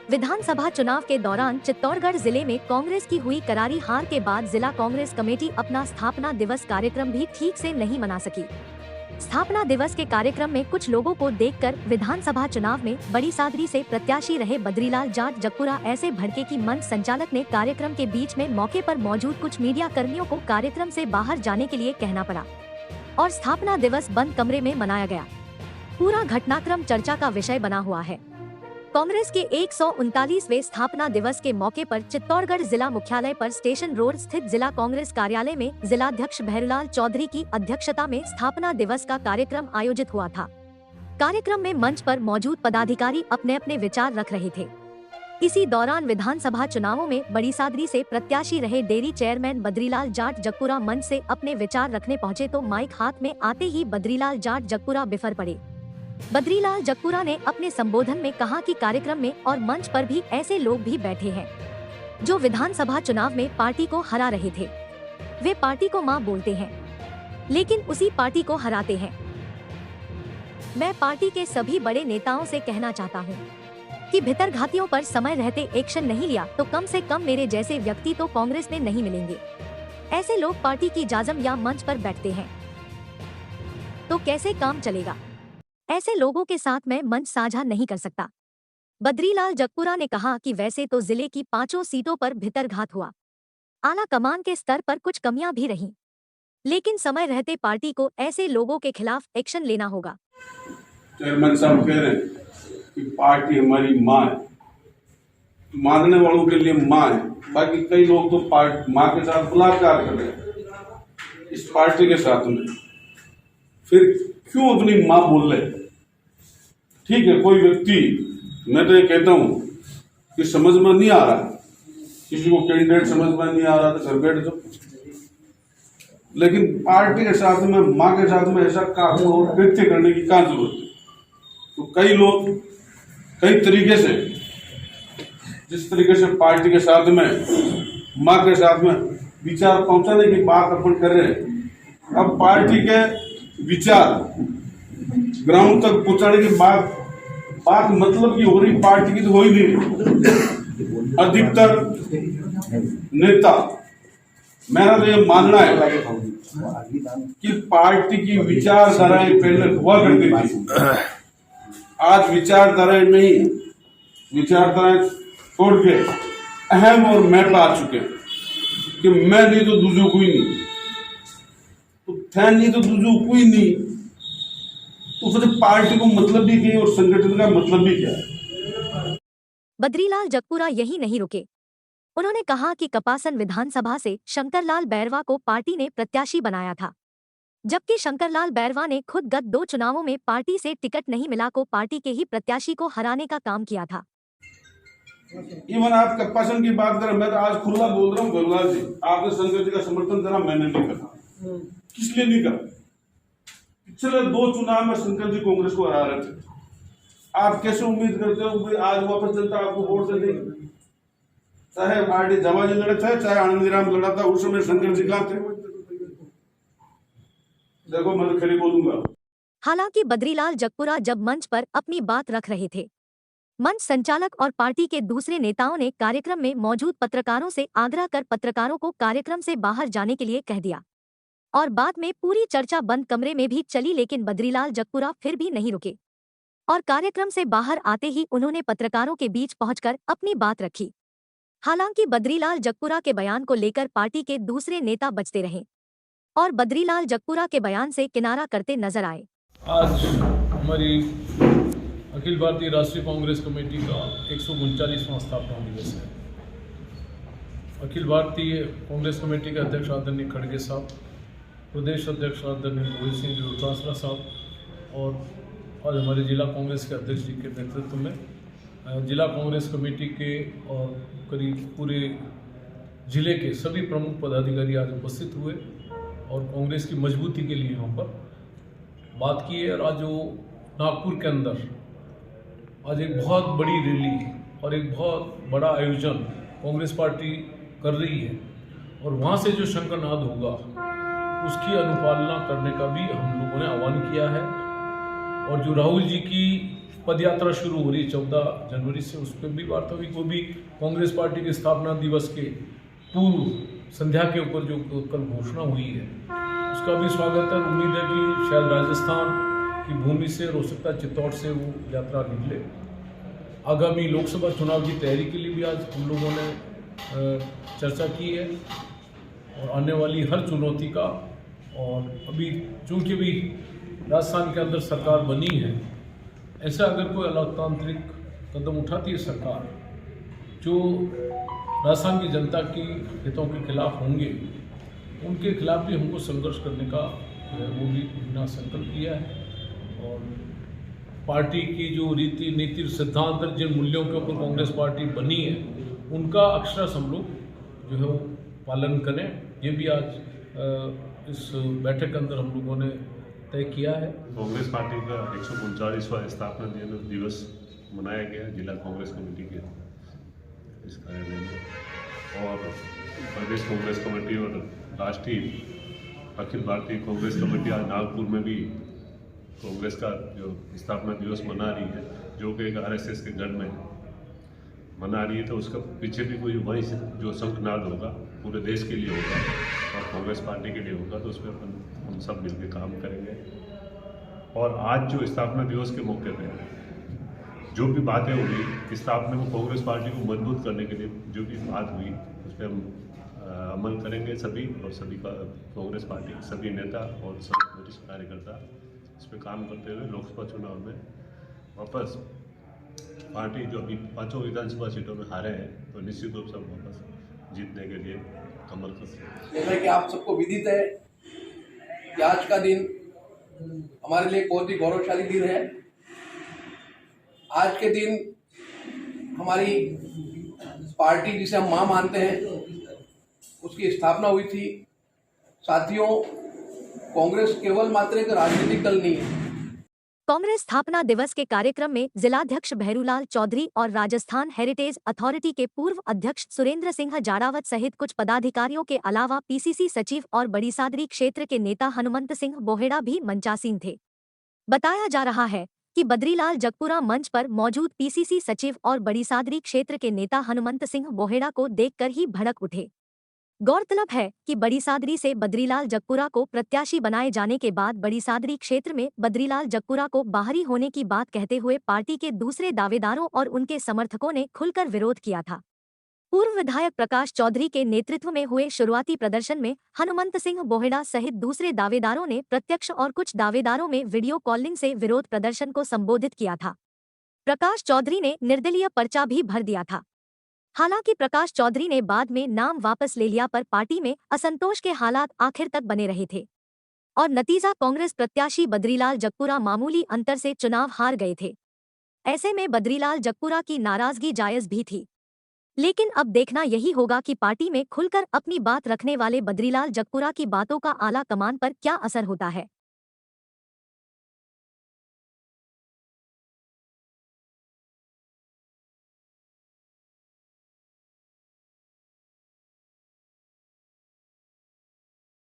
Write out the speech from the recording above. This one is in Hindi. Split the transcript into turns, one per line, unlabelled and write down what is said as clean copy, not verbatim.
विधानसभा चुनाव के दौरान चित्तौड़गढ़ जिले में कांग्रेस की हुई करारी हार के बाद जिला कांग्रेस कमेटी अपना स्थापना दिवस कार्यक्रम भी ठीक से नहीं मना सकी। स्थापना दिवस के कार्यक्रम में कुछ लोगों को देखकर विधानसभा चुनाव में बड़ी सादगी से प्रत्याशी रहे बद्रीलाल जाट जगपुरा ऐसे भड़के की मंच संचालक ने कार्यक्रम के बीच में मौके पर मौजूद कुछ मीडिया कर्मियों को कार्यक्रम से बाहर जाने के लिए कहना पड़ा और स्थापना दिवस बंद कमरे में मनाया गया। पूरा घटनाक्रम चर्चा का विषय बना हुआ है। कांग्रेस के 139वें स्थापना दिवस के मौके पर चित्तौड़गढ़ जिला मुख्यालय पर स्टेशन रोड स्थित जिला कांग्रेस कार्यालय में जिलाध्यक्ष भैरूलाल चौधरी की अध्यक्षता में स्थापना दिवस का कार्यक्रम आयोजित हुआ था। कार्यक्रम में मंच पर मौजूद पदाधिकारी अपने अपने विचार रख रहे थे। इसी दौरान विधानसभा चुनावों में बड़ी सादगी से प्रत्याशी रहे डेयरी चेयरमैन बद्रीलाल जाट जगपुरा मंच से अपने विचार रखने पहुंचे तो माइक हाथ में आते ही बद्रीलाल जाट जगपुरा बिफर पड़े। बद्रीलाल जगपुरा ने अपने संबोधन में कहा कि कार्यक्रम में और मंच पर भी ऐसे लोग भी बैठे हैं जो विधानसभा चुनाव में पार्टी को हरा रहे थे। वे पार्टी को मां बोलते हैं लेकिन उसी पार्टी को हराते हैं। मैं पार्टी के सभी बड़े नेताओं से कहना चाहता हूं कि भितरघातियों पर समय रहते एक्शन नहीं लिया तो कम से कम मेरे जैसे व्यक्ति तो कांग्रेस में नहीं मिलेंगे। ऐसे लोग पार्टी की जाजम या मंच पर बैठते हैं तो कैसे काम चलेगा। ऐसे लोगों के साथ मैं मंच साझा नहीं कर सकता। बद्रीलाल जगपुरा ने कहा कि वैसे तो जिले की 5 सीटों पर भितरघात हुआ, आला कमान के स्तर पर कुछ कमियां भी रहीं, लेकिन समय रहते पार्टी को ऐसे लोगों के खिलाफ एक्शन लेना होगा।
चेयरमैन साहब कह रहे हैं कि पार्टी हमारी माँ है, मानने वालों के लिए माँ है, बाकी कई लोग तो माँ के साथ बलात्कार कर रहे हैं इस पार्टी के साथ में, फिर क्यों अपनी माँ बोल रहे। ठीक है, कोई व्यक्ति, मैं तो ये कहता हूं कि समझ में नहीं आ रहा, किसी को कैंडिडेट समझ में नहीं आ रहा तो घर बैठ जाओ, लेकिन पार्टी के साथ में माँ के साथ में ऐसा काम और कृत्य करने की क्या जरूरत है। तो कई लोग कई तरीके से, जिस तरीके से पार्टी के साथ में माँ के साथ में विचार पहुंचाने की बात अपन कर रहे हैं, अब पार्टी के विचार ग्राउंड तक पहुंचाने की बात मतलब की हो रही, पार्टी की तो हो ही नहीं। अधिकतर नेता, मेरा तो ये मानना है कि पार्टी की विचारधाराएं पहले हुआ करती थी, आज विचारधाराएं नहीं, विचारधाराएं छोड़ के अहम और मैं पे आ चुके हैं कि मैं नहीं तो दूसरों कोई नहीं, तो थे नहीं तो दूसरों कोई नहीं, तो फिर पार्टी को मतलब भी क्या और संगठन का मतलब भी क्या है।
बद्रीलाल जगपुरा यही नहीं रुके। उन्होंने कहा कि कपासन विधानसभा से शंकरलाल बैरवा को पार्टी ने प्रत्याशी बनाया था, जबकि शंकरलाल बैरवा ने खुद गत 2 चुनावों में पार्टी से टिकट नहीं मिला को पार्टी के ही प्रत्याशी को हराने का काम किया था।
इवन आप कपासन की बात करें, मैं तो आज खुला बोल रहा हूँ भैरूलाल जी, आपने शंकर जी का समर्थन करा, मैंने नहीं करा। किस लिए नहीं करा? पिछले 2 चुनाव में शंकर जी कांग्रेस को हरा रहे थे। आप कैसे उम्मीद करते हो कि आज वापस जनता आपको वोट से देगी? चाहे पार्टी जवाजी लड़े थे, चाहे आनंदीराम लड़ा था, उस समय शंकर जी कहाँ थे? देखो मैं खड़ी बोलूंगा।
हालांकि बद्रीलाल जगपुरा जब मंच पर अपनी बात रख रहे थे, मंच संचालक और पार्टी के दूसरे नेताओं ने कार्यक्रम में मौजूद पत्रकारों से आग्रह कर पत्रकारों को कार्यक्रम से बाहर जाने के लिए कह दिया और बाद में पूरी चर्चा बंद कमरे में भी चली, लेकिन बद्रीलाल जगपुरा फिर भी नहीं रुके और कार्यक्रम से बाहर आते ही उन्होंने पत्रकारों के बीच पहुंचकर अपनी बात रखी। हालांकि बद्रीलाल जगपुरा के बयान को लेकर पार्टी के दूसरे नेता बचते रहे और बद्रीलाल जगपुरा के बयान से किनारा करते नजर आए।
आज हमारी अखिल भारतीय राष्ट्रीय कांग्रेस कमेटी का 139वां स्थापना दिवस है। अखिल भारतीय कांग्रेस कमेटी के अध्यक्ष आदरणीय खड़गे साहब, प्रदेश अध्यक्ष आदरणीय मोहित सिंह डोटासरा साहब और आज हमारे जिला कांग्रेस के अध्यक्ष जी के नेतृत्व में जिला कांग्रेस कमेटी के और करीब पूरे जिले के सभी प्रमुख पदाधिकारी आज उपस्थित हुए और कांग्रेस की मजबूती के लिए यहाँ पर बात की है। और आज जो नागपुर के अंदर आज एक बहुत बड़ी रैली और एक बहुत बड़ा आयोजन कांग्रेस पार्टी कर रही है और वहाँ से जो शंखनाद होगा उसकी अनुपालना करने का भी हम लोगों ने आह्वान किया है। और जो राहुल जी की पदयात्रा शुरू हो रही है 14 जनवरी से, उस पर भी वार्ता हुई। वो भी कांग्रेस पार्टी के स्थापना दिवस के पूर्व संध्या के ऊपर जो कल घोषणा हुई है उसका भी स्वागत है। उम्मीद है कि शायद राजस्थान की भूमि से, हो सकता है चित्तौड़ से वो यात्रा निकले। आगामी लोकसभा चुनाव की तैयारी के लिए भी आज हम लोगों ने चर्चा की है और आने वाली हर चुनौती का, और अभी चूंकि भी राजस्थान के अंदर सरकार बनी है, ऐसा अगर कोई अलोकतांत्रिक कदम उठाती है सरकार जो राजस्थान की जनता की हितों के खिलाफ होंगे, उनके खिलाफ भी हमको संघर्ष करने का वो भी अपना संकल्प किया है। और पार्टी की जो रीति नीति सिद्धांत जिन मूल्यों के ऊपर कांग्रेस पार्टी बनी है उनका अक्षरशः हम लोग जो है वो पालन करें, ये भी आज इस बैठक के अंदर हम लोगों ने तय किया है।
कांग्रेस पार्टी का 139वां स्थापना दिवस मनाया गया जिला कांग्रेस कमेटी के इस कार्यालय में, और प्रदेश कांग्रेस कमेटी और राष्ट्रीय अखिल भारतीय कांग्रेस कमेटी आज नागपुर में भी कांग्रेस का जो स्थापना दिवस मना रही है, जो कि एक आरएसएस के गढ़ में मना रही है। तो उसका पीछे भी कोई वही जो शंखनाद होगा पूरे देश के लिए होगा और कांग्रेस पार्टी के लिए होगा, तो उसमें हम सब मिलकर काम करेंगे। और आज जो स्थापना दिवस के मौके पे जो भी बातें हुई स्थापना में कांग्रेस पार्टी को मजबूत करने के लिए जो भी बात हुई उस पर हम अमल करेंगे सभी, और सभी का कांग्रेस पार्टी के सभी नेता और सब वरिष्ठ कार्यकर्ता इस पर काम करते हुए लोकसभा चुनाव में वापस पार्टी जो अभी 5 विधानसभा सीटों में हारे हैं तो निश्चित रूप से हम वापस जीतने के लिए कमर कसते हैं।
जैसा कि आप सबको विदित है कि आज का दिन हमारे लिए बहुत ही गौरवशाली दिन है। आज के दिन हमारी पार्टी जिसे हम मां मानते हैं उसकी स्थापना हुई थी। साथियों, कांग्रेस केवल मात्र एक राजनीतिक दल नहीं है।
कांग्रेस स्थापना दिवस के कार्यक्रम में जिलाध्यक्ष भैरूलाल चौधरी और राजस्थान हेरिटेज अथॉरिटी के पूर्व अध्यक्ष सुरेंद्र सिंह जाड़ावत सहित कुछ पदाधिकारियों के अलावा पीसीसी सचिव और बड़ीसादरी क्षेत्र के नेता हनुमंत सिंह बोहेड़ा भी मंचासीन थे। बताया जा रहा है कि बद्रीलाल जगपुरा मंच पर मौजूद पीसीसी सचिव और बड़ीसादरी क्षेत्र के नेता हनुमंत सिंह बोहेड़ा को देखकर ही भड़क उठे। गौरतलब है कि बड़ीसादरी से बद्रीलाल जगपुरा को प्रत्याशी बनाए जाने के बाद बड़ीसादरी क्षेत्र में बद्रीलाल जगपुरा को बाहरी होने की बात कहते हुए पार्टी के दूसरे दावेदारों और उनके समर्थकों ने खुलकर विरोध किया था। पूर्व विधायक प्रकाश चौधरी के नेतृत्व में हुए शुरुआती प्रदर्शन में हनुमंत सिंह बोहेड़ा सहित दूसरे दावेदारों ने प्रत्यक्ष और कुछ दावेदारों में वीडियो कॉलिंग से विरोध प्रदर्शन को संबोधित किया था। प्रकाश चौधरी ने निर्दलीय पर्चा भी भर दिया था। हालांकि प्रकाश चौधरी ने बाद में नाम वापस ले लिया, पर पार्टी में असंतोष के हालात आखिर तक बने रहे थे और नतीजा कांग्रेस प्रत्याशी बद्रीलाल जगपुरा मामूली अंतर से चुनाव हार गए थे। ऐसे में बद्रीलाल जगपुरा की नाराजगी जायज भी थी, लेकिन अब देखना यही होगा कि पार्टी में खुलकर अपनी बात रखने वाले बद्रीलाल जगपुरा की बातों का आला कमान पर क्या असर होता है।